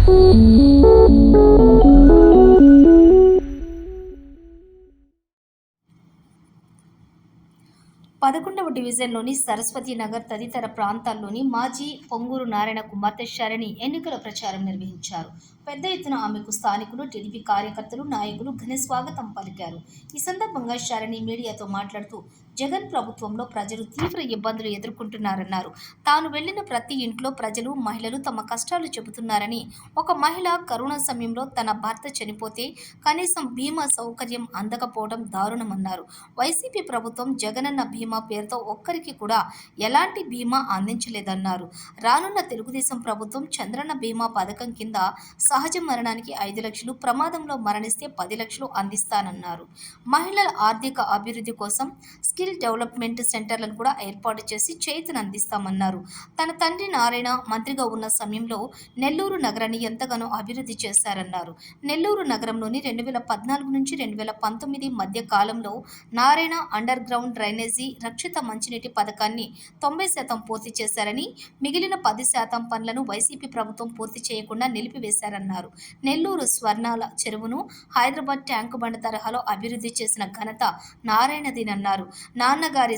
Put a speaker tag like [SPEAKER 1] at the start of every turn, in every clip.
[SPEAKER 1] 11వ డివిజన్లోని సరస్వతి నగర్ తదితర ప్రాంతాల్లోని మాజీ పొంగూరు నారాయణ కుమార్తె శరణి ఎన్నికల ప్రచారం నిర్వహించారు. పెద్ద ఎత్తున ఆమెకు స్థానికులు, టీడీపీ కార్యకర్తలు, నాయకులు ఘన స్వాగతం పలికారు. ఈ సందర్భంగా శరణి మీడియాతో మాట్లాడుతూ జగన్ ప్రభుత్వంలో ప్రజలు తీవ్ర ఇబ్బందులు ఎదుర్కొంటున్నారన్నారు. తాను వెళ్లిన ప్రతి ఇంట్లో ప్రజలు, మహిళలు తమ కష్టాలు చెబుతున్నారని, ఒక మహిళ కరోనా సమయంలో తన భర్త చనిపోతే కనీసం బీమా సౌకర్యం అందకపోవడం దారుణమన్నారు. వైసీపీ ప్రభుత్వం జగనన్న బీమా పేరుతో ఒక్కరికి కూడా ఎలాంటి బీమా అందించలేదన్నారు. రానున్న తెలుగుదేశం ప్రభుత్వం చంద్రన్న బీమా పథకం కింద సహజ మరణానికి 5 లక్షలు, ప్రమాదంలో మరణిస్తే 10 లక్షలు అందిస్తానన్నారు. మహిళల ఆర్థిక అభివృద్ధి కోసం స్కిల్ డెవలప్మెంట్ సెంటర్లను కూడా ఏర్పాటు చేసి చేయూతనందిస్తామన్నారు. తన తండ్రి నారాయణ మంత్రిగా ఉన్న సమయంలో నెల్లూరు నగరాన్ని ఎంతగానో అభివృద్ధి చేశారన్నారు. నెల్లూరు నగరంలోని 2014 నుంచి 2019 మధ్య కాలంలో నారాయణ అండర్ గ్రౌండ్ డ్రైనేజీ, రక్షిత మంచినీటి పథకాన్ని 90% పూర్తి చేశారని, మిగిలిన 10% పనులను వైసీపీ ప్రభుత్వం పూర్తి చేయకుండా నిలిపివేశారన్నారు. నెల్లూరు స్వర్ణాల చెరువును హైదరాబాద్ ట్యాంకు బండ తరహాలో అభివృద్ధి చేసిన ఘనత నారాయణదేనన్నారు. నాన్నగారి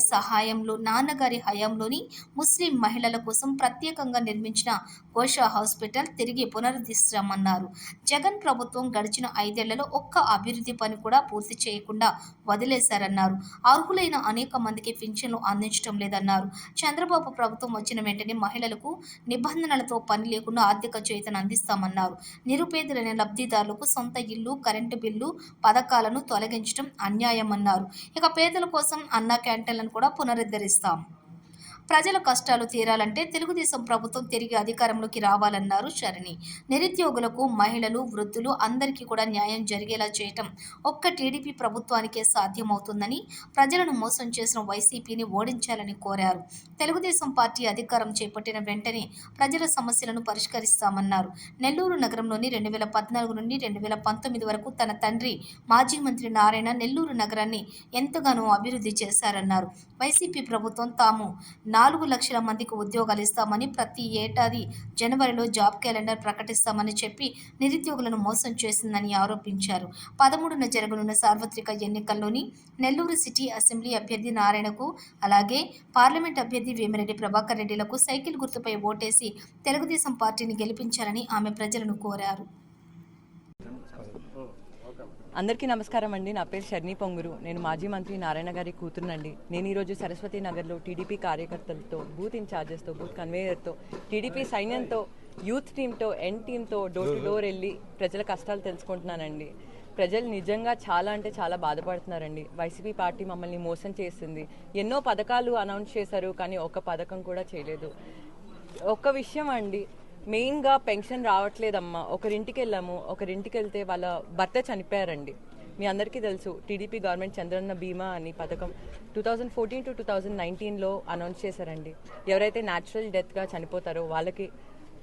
[SPEAKER 1] హయాంలోని ముస్లిం మహిళల కోసం ప్రత్యేకంగా నిర్మించిన గోషా హాస్పిటల్ తిరిగి పునరుద్ధరిస్తామన్నారు. జగన్ ప్రభుత్వం గడిచిన 5 ఏళ్లలో ఒక్క అభివృద్ధి పని కూడా పూర్తి చేయకుండా వదిలేశారన్నారు. అర్హులైన అనేక మందికి పింఛన్లు అందించడం లేదన్నారు. చంద్రబాబు ప్రభుత్వం వచ్చిన వెంటనే మహిళలకు నిబంధనలతో పని లేకుండా ఆర్థిక చేయూతను అందిస్తామన్నారు. నిరుపేదలైన లబ్ధిదారులకు సొంత ఇల్లు, కరెంటు బిల్లు పథకాలను తొలగించడం అన్యాయమన్నారు. ఇక పేదల కోసం అన్న క్యాంటీన్లను కూడా పునరుద్ధరిస్తాం. ప్రజల కష్టాలు తీరాలంటే తెలుగుదేశం ప్రభుత్వం తిరిగి అధికారంలోకి రావాలన్నారు శరణి. నిరుద్యోగులకు, మహిళలు, వృద్ధులు అందరికీ కూడా న్యాయం జరిగేలా చేయటం ఒక్క టీడీపీ ప్రభుత్వానికే సాధ్యమవుతుందని, ప్రజలను మోసం చేసిన వైసీపీని ఓడించాలని కోరారు. తెలుగుదేశం పార్టీ అధికారం చేపట్టిన వెంటనే ప్రజల సమస్యలను పరిష్కరిస్తామన్నారు. నెల్లూరు నగరంలోని 2014 నుండి 2019 వరకు తన తండ్రి మాజీ మంత్రి నారాయణ నెల్లూరు నగరాన్ని ఎంతగానో అభివృద్ధి చేశారన్నారు. వైసీపీ ప్రభుత్వం తాము 4 లక్షల మందికి ఉద్యోగాలు ఇస్తామని, ప్రతి ఏడాది జనవరిలో జాబ్ క్యాలెండర్ ప్రకటిస్తామని చెప్పి నిరుద్యోగులను మోసం చేసిందని ఆరోపించారు. 13న జరగనున్న సార్వత్రిక ఎన్నికల్లోని నెల్లూరు సిటీ అసెంబ్లీ అభ్యర్థి నారాయణకు, అలాగే పార్లమెంట్ అభ్యర్థి వేమిరెడ్డి ప్రభాకర్ రెడ్డిలకు సైకిల్ గుర్తుపై ఓటేసి తెలుగుదేశం పార్టీని గెలిపించాలని ఆమె ప్రజలను కోరారు.
[SPEAKER 2] అందరికీ నమస్కారం అండి. నా పేరు శరణి పొంగూరు. నేను మాజీ మంత్రి నారాయణ గారి కూతురునండి. నేను ఈరోజు సరస్వతి నగర్లో టీడీపీ కార్యకర్తలతో, బూత్ ఇన్ఛార్జెస్తో, బూత్ కన్వేయర్తో, టీడీపీ సైన్యంతో, యూత్ టీంతో, ఎన్ టీంతో డోర్ టు డోర్ వెళ్ళి ప్రజల కష్టాలు తెలుసుకుంటున్నానండి. ప్రజలు నిజంగా చాలా అంటే చాలా బాధపడుతున్నారండి. వైసీపీ పార్టీ మమ్మల్ని మోసం చేసింది. ఎన్నో పథకాలు అనౌన్స్ చేశారు, కానీ ఒక్క పథకం కూడా చేయలేదు. ఒక్క విషయం అండి, మెయిన్గా పెన్షన్ రావట్లేదమ్మా. ఒకరింటికి వెళ్ళాము, ఒకరింటికి వెళ్తే వాళ్ళ భర్త చనిపోయారండి. మీ అందరికీ తెలుసు, టీడీపీ గవర్నమెంట్ చంద్రన్న బీమా అని పథకం 2014 to 2019లో అనౌన్స్ చేశారండి. ఎవరైతే న్యాచురల్ డెత్గా చనిపోతారో వాళ్ళకి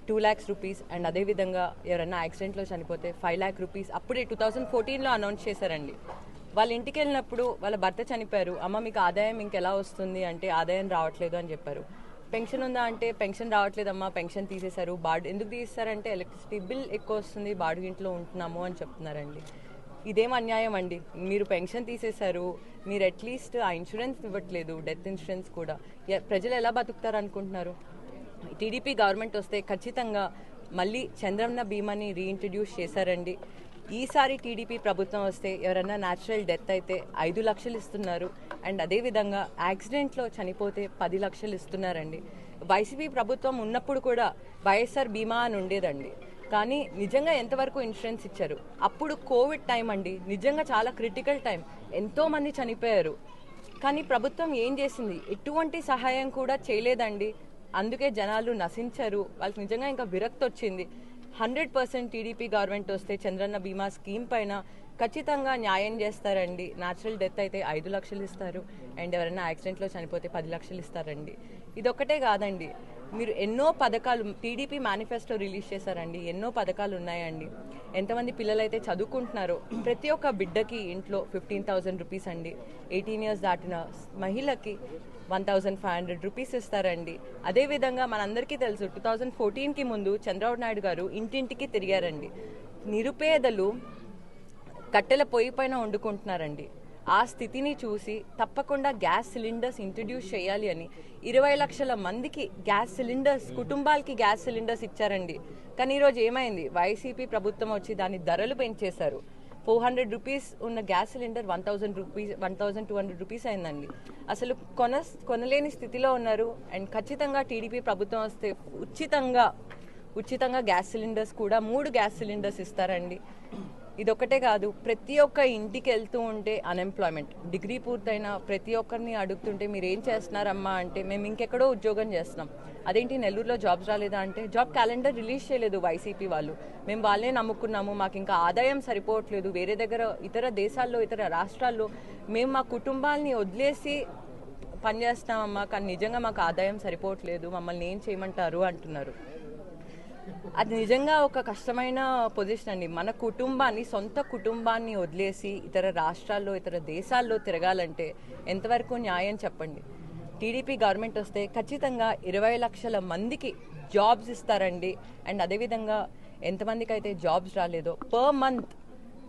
[SPEAKER 2] 2 lakhs రూపీస్, అండ్ అదేవిధంగా ఎవరైనా యాక్సిడెంట్లో చనిపోతే 5 lakh రూపీస్ అప్పుడే 2014లో అనౌన్స్ చేశారండి. వాళ్ళ ఇంటికి వెళ్ళినప్పుడు వాళ్ళ భర్త చనిపోయారు. అమ్మ మీకు ఆదాయం ఇంకెలా వస్తుంది అంటే ఆదాయం రావట్లేదు అని చెప్పారు. పెన్షన్ ఉందా అంటే పెన్షన్ రావట్లేదమ్మా, పెన్షన్ తీసేశారు. ఎందుకు తీసేశారంటే ఎలక్ట్రిసిటీ బిల్ ఎక్కువ వస్తుంది, బాడుగింట్లో ఉంటున్నాము అని చెప్తున్నారండి. ఇదేం అన్యాయం అండి. మీరు పెన్షన్ తీసేశారు, మీరు అట్లీస్ట్ ఆ ఇన్సూరెన్స్ ఇవ్వట్లేదు, డెత్ ఇన్సూరెన్స్ కూడా. ప్రజలు ఎలా బతుకుతారు అనుకుంటున్నారు? టీడీపీ గవర్నమెంట్ వస్తే ఖచ్చితంగా మళ్ళీ చంద్రన్న బీమాని రీఇంట్రడ్యూస్ చేశారండి. ఈసారి టీడీపీ ప్రభుత్వం వస్తే ఎవరైనా న్యాచురల్ డెత్ అయితే 5 లక్షలు ఇస్తున్నారు, అండ్ అదేవిధంగా యాక్సిడెంట్లో చనిపోతే 10 లక్షలు ఇస్తున్నారండి. వైసీపీ ప్రభుత్వం ఉన్నప్పుడు కూడా వైఎస్ఆర్ బీమా అని ఉండేదండి, కానీ నిజంగా ఎంతవరకు ఇన్సూరెన్స్ ఇచ్చారు? అప్పుడు కోవిడ్ టైం అండి, నిజంగా చాలా క్రిటికల్ టైం, ఎంతోమంది చనిపోయారు. కానీ ప్రభుత్వం ఏం చేసింది? ఎటువంటి సహాయం కూడా చేయలేదండి. అందుకే జనాలు నశించారు. వాళ్ళకి నిజంగా ఇంకా విరక్తి వచ్చింది. 100% టీడీపీ గవర్నమెంట్ వస్తే చంద్రన్న బీమా స్కీమ్ పైన ఖచ్చితంగా న్యాయం చేస్తారండి. న్యాచురల్ డెత్ అయితే 5 లక్షలు ఇస్తారు, అండ్ ఎవరైనా యాక్సిడెంట్లో చనిపోతే 10 లక్షలు ఇస్తారండి. ఇదొక్కటే కాదండి, మీరు ఎన్నో పథకాలు టీడీపీ మేనిఫెస్టో రిలీజ్ చేశారండి. ఎన్నో పథకాలు ఉన్నాయండి. ఎంతమంది పిల్లలైతే చదువుకుంటున్నారో ప్రతి ఒక్క బిడ్డకి ఇంట్లో 15,000 రూపీస్ అండి. 18 years దాటిన మహిళకి 1,500 రూపీస్ ఇస్తారండి. అదేవిధంగా మనందరికీ తెలుసు 2014కి ముందు చంద్రబాబు నాయుడు గారు ఇంటింటికి తిరిగారండి. నిరుపేదలు కట్టెల పొయ్యి పైన వండుకుంటున్నారండి. ఆ స్థితిని చూసి తప్పకుండా గ్యాస్ సిలిండర్స్ ఇంట్రడ్యూస్ చేయాలి అని 20 లక్షల మందికి గ్యాస్ సిలిండర్స్, కుటుంబాలకి గ్యాస్ సిలిండర్స్ ఇచ్చారండి. కానీ ఈరోజు ఏమైంది? వైసీపీ ప్రభుత్వం వచ్చి దాని ధరలు పెంచేశారు. 400 రూపీస్ ఉన్న గ్యాస్ సిలిండర్ 1,200 రూపీస్ అయిందండి. అసలు కొనలేని స్థితిలో ఉన్నారు. అండ్ ఖచ్చితంగా టీడీపీ ప్రభుత్వం వస్తే ఉచితంగా గ్యాస్ సిలిండర్స్ కూడా 3 గ్యాస్ సిలిండర్స్ ఇస్తారండి. ఇదొక్కటే కాదు, ప్రతి ఒక్క ఇంటికి వెళ్తూ ఉంటే అన్ఎంప్లాయ్మెంట్, డిగ్రీ పూర్తయిన ప్రతి ఒక్కరిని అడుగుతుంటే మీరు ఏం చేస్తున్నారమ్మా అంటే మేము ఇంకెక్కడో ఉద్యోగం చేస్తున్నాం. అదేంటి నెల్లూరులో జాబ్స్ రాలేదా అంటే జాబ్ క్యాలెండర్ రిలీజ్ చేయలేదు వైసీపీ వాళ్ళు. మేము వాళ్ళనే నమ్ముకున్నాము, మాకు ఇంకా ఆదాయం సరిపోవట్లేదు, వేరే దగ్గర ఇతర దేశాల్లో ఇతర రాష్ట్రాల్లో మేము మా కుటుంబాలని వదిలేసి పనిచేస్తామమ్మా, కానీ నిజంగా మాకు ఆదాయం సరిపోవట్లేదు, మమ్మల్ని ఏం చేయమంటారు అంటున్నారు. అది నిజంగా ఒక కష్టమైన పొజిషన్ అండి. మన కుటుంబాన్ని, సొంత కుటుంబాన్ని వదిలేసి ఇతర రాష్ట్రాల్లో ఇతర దేశాల్లో తిరగాలంటే ఎంతవరకు న్యాయం చెప్పండి. టీడీపీ గవర్నమెంట్ వస్తే ఖచ్చితంగా 20 లక్షల మందికి జాబ్స్ ఇస్తారండి. అండ్ అదేవిధంగా ఎంతమందికి అయితే జాబ్స్ రాలేదో పర్ మంత్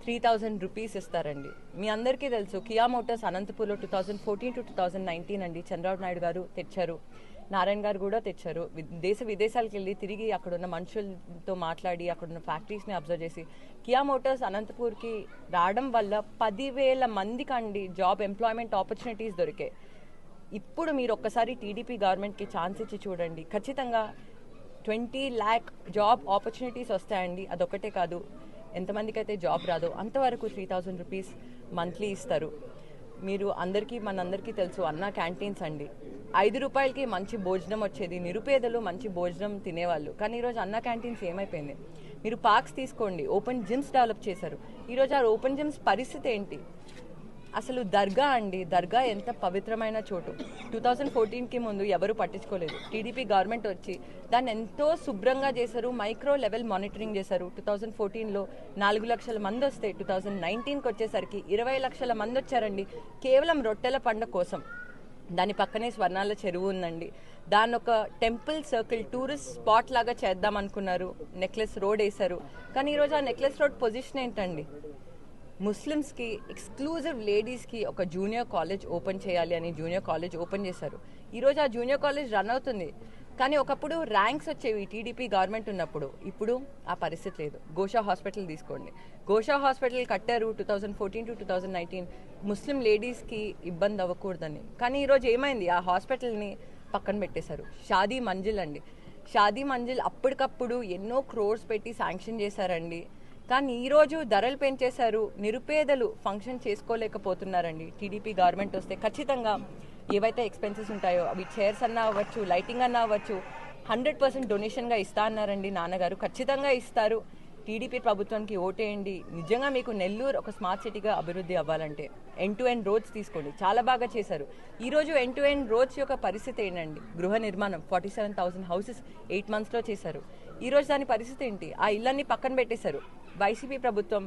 [SPEAKER 2] 3,000 రూపీస్ ఇస్తారండి. మీ అందరికీ తెలుసు కియా మోటార్స్ అనంతపూర్లో 2014 to 2019 అండి చంద్రబాబు నాయుడు గారు తెచ్చారు, నారాయణ గారు కూడా తెచ్చారు. దేశ విదేశాలకు వెళ్ళి తిరిగి అక్కడున్న మనుషులతో మాట్లాడి అక్కడున్న ఫ్యాక్టరీస్ని అబ్జర్వ్ చేసి కియా మోటార్స్ అనంతపూర్కి రావడం వల్ల 10,000 మందికి అండి జాబ్ ఎంప్లాయ్మెంట్ ఆపర్చునిటీస్ దొరికాయి. ఇప్పుడు మీరు ఒక్కసారి టీడీపీ గవర్నమెంట్కి ఛాన్స్ ఇచ్చి చూడండి, ఖచ్చితంగా 20 lakh జాబ్ ఆపర్చునిటీస్ వస్తాయండి. అదొక్కటే కాదు, ఎంతమందికి అయితే జాబ్ రాదో అంతవరకు 3,000 రూపీస్ మంత్లీ ఇస్తారు. మీరు మనందరికీ తెలుసు అన్నా క్యాంటీన్స్ అండి. 5 రూపాయలకి మంచి భోజనం వచ్చేది, నిరుపేదలు మంచి భోజనం తినేవాళ్ళు. కానీ ఈరోజు అన్నా క్యాంటీన్స్ ఏమైపోయింది? మీరు పార్క్స్ తీసుకోండి, ఓపెన్ జిమ్స్ డెవలప్ చేశారు. ఈరోజు ఆ ఓపెన్ జిమ్స్ పరిస్థితి ఏంటి? అసలు దర్గా అండి, దర్గా ఎంత పవిత్రమైన చోటు. 2014కి ముందు ఎవరు పట్టించుకోలేదు. టీడీపీ గవర్నమెంట్ వచ్చి దాన్ని ఎంతో శుభ్రంగా చేశారు, మైక్రో లెవెల్ మానిటరింగ్ చేశారు. 2014లో 4 లక్షల మంది వస్తే 2019కి వచ్చేసరికి 20 లక్షల మంది వచ్చారండి, కేవలం రొట్టెల పండుగ కోసం. దాని పక్కనే స్వర్ణాల చెరువు ఉందండి, దాన్ని ఒక టెంపుల్ సర్కిల్ టూరిస్ట్ స్పాట్ లాగా చేద్దాం అనుకున్నారు. నెక్లెస్ రోడ్ వేశారు. కానీ ఈరోజు ఆ నెక్లెస్ రోడ్ పొజిషన్ ఏంటండి? ముస్లిమ్స్కి, ఎక్స్క్లూజివ్ లేడీస్కి ఒక జూనియర్ కాలేజ్ ఓపెన్ చేయాలి అని జూనియర్ కాలేజ్ ఓపెన్ చేశారు. ఈరోజు ఆ జూనియర్ కాలేజ్ రన్ అవుతుంది. కానీ ఒకప్పుడు ర్యాంక్స్ వచ్చేవి టీడీపీ గవర్నమెంట్ ఉన్నప్పుడు, ఇప్పుడు ఆ పరిస్థితి లేదు. గోషా హాస్పిటల్ తీసుకోండి, గోషా హాస్పిటల్ కట్టారు 2014 to 2019 ముస్లిం లేడీస్కి ఇబ్బంది అవ్వకూడదని. కానీ ఈరోజు ఏమైంది? ఆ హాస్పిటల్ని పక్కన పెట్టేశారు. షాదీ మంజిల్ అండి, షాదీ మంజిల్ అప్పటికప్పుడు ఎన్నో క్రోర్స్ పెట్టి శాంక్షన్ చేశారండి. కానీ ఈరోజు ధరలు పెంచేశారు, నిరుపేదలు ఫంక్షన్ చేసుకోలేకపోతున్నారండి. టీడీపీ గవర్నమెంట్ వస్తే ఖచ్చితంగా ఏవైతే ఎక్స్పెన్సెస్ ఉంటాయో అవి చైర్స్ అన్నా అవ్వచ్చు, లైటింగ్ అన్నా అవ్వచ్చు, 100% డొనేషన్గా ఇస్తా అన్నారండి నాన్నగారు. ఖచ్చితంగా ఇస్తారు. టీడీపీ ప్రభుత్వానికి ఓటేయండి. నిజంగా మీకు నెల్లూరు ఒక స్మార్ట్ సిటీగా అభివృద్ధి అవ్వాలంటే ఎండ్ టు ఎండ్ రోడ్స్ తీసుకోండి, చాలా బాగా చేశారు. ఈరోజు ఎండ్ టు ఎండ్ రోడ్స్ యొక్క పరిస్థితి ఏంటండి? గృహ నిర్మాణం 47,000 హౌసెస్ 8 monthsలో చేశారు. ఈరోజు దాని పరిస్థితి ఏంటి? ఆ ఇళ్ళన్నీ పక్కన పెట్టేశారు. వైసీపీ ప్రభుత్వం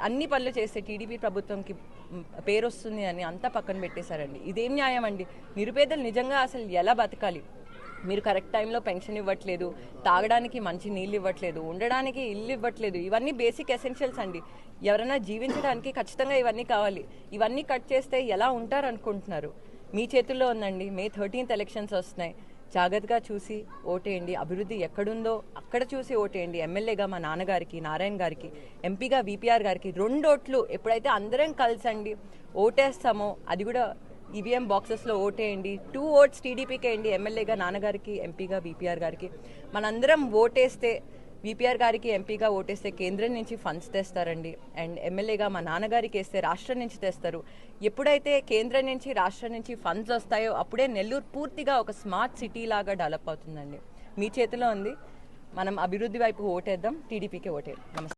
[SPEAKER 2] అన్ని పనులు చేస్తే టీడీపీ ప్రభుత్వంకి పేరు వస్తుంది అని అంతా పక్కన పెట్టేశారండి. ఇదేం న్యాయం అండి? నిరుపేదలు నిజంగా అసలు ఎలా బతకాలి? మీరు కరెక్ట్ టైంలో పెన్షన్ ఇవ్వట్లేదు, తాగడానికి మంచి నీళ్ళు ఇవ్వట్లేదు, ఉండడానికి ఇల్లు ఇవ్వట్లేదు. ఇవన్నీ బేసిక్ ఎసెన్షియల్స్ అండి. ఎవరైనా జీవించడానికి ఖచ్చితంగా ఇవన్నీ కావాలి. ఇవన్నీ కట్ చేస్తే ఎలా ఉంటారు అనుకుంటున్నారు? మీ చేతుల్లో ఉందండి. May 13th ఎలక్షన్స్ వస్తున్నాయి, జాగ్రత్తగా చూసి ఓటేయండి. అభివృద్ధి ఎక్కడుందో అక్కడ చూసి ఓటేయండి. ఎమ్మెల్యేగా మా నాన్నగారికి, నారాయణ గారికి, ఎంపీగా VPR గారికి 2 ఓట్లు ఎప్పుడైతే అందరం కలిసండి ఓటేస్తామో, అది కూడా ఈవీఎం బాక్సెస్లో ఓటేయండి. 2 votes టీడీపీకి వేయండి, ఎమ్మెల్యేగా నాన్నగారికి, ఎంపీగా VPR గారికి. మనందరం ఓటేస్తే, VPR గారికి ఎంపీగా ఓటేస్తే కేంద్రం నుంచి ఫండ్స్ తెస్తారండి. అండ్ ఎమ్మెల్యేగా మా నాన్నగారికి వేస్తే రాష్ట్రం నుంచి తెస్తారు. ఎప్పుడైతే కేంద్రం నుంచి రాష్ట్రం నుంచి ఫండ్స్ వస్తాయో అప్పుడే నెల్లూరు పూర్తిగా ఒక స్మార్ట్ సిటీ లాగా డెవలప్ అవుతుందండి. మీ చేతిలో ఉంది. మనం అభివృద్ధి వైపు ఓటేద్దాం, టీడీపీకి ఓటేద్దాం. నమస్తే.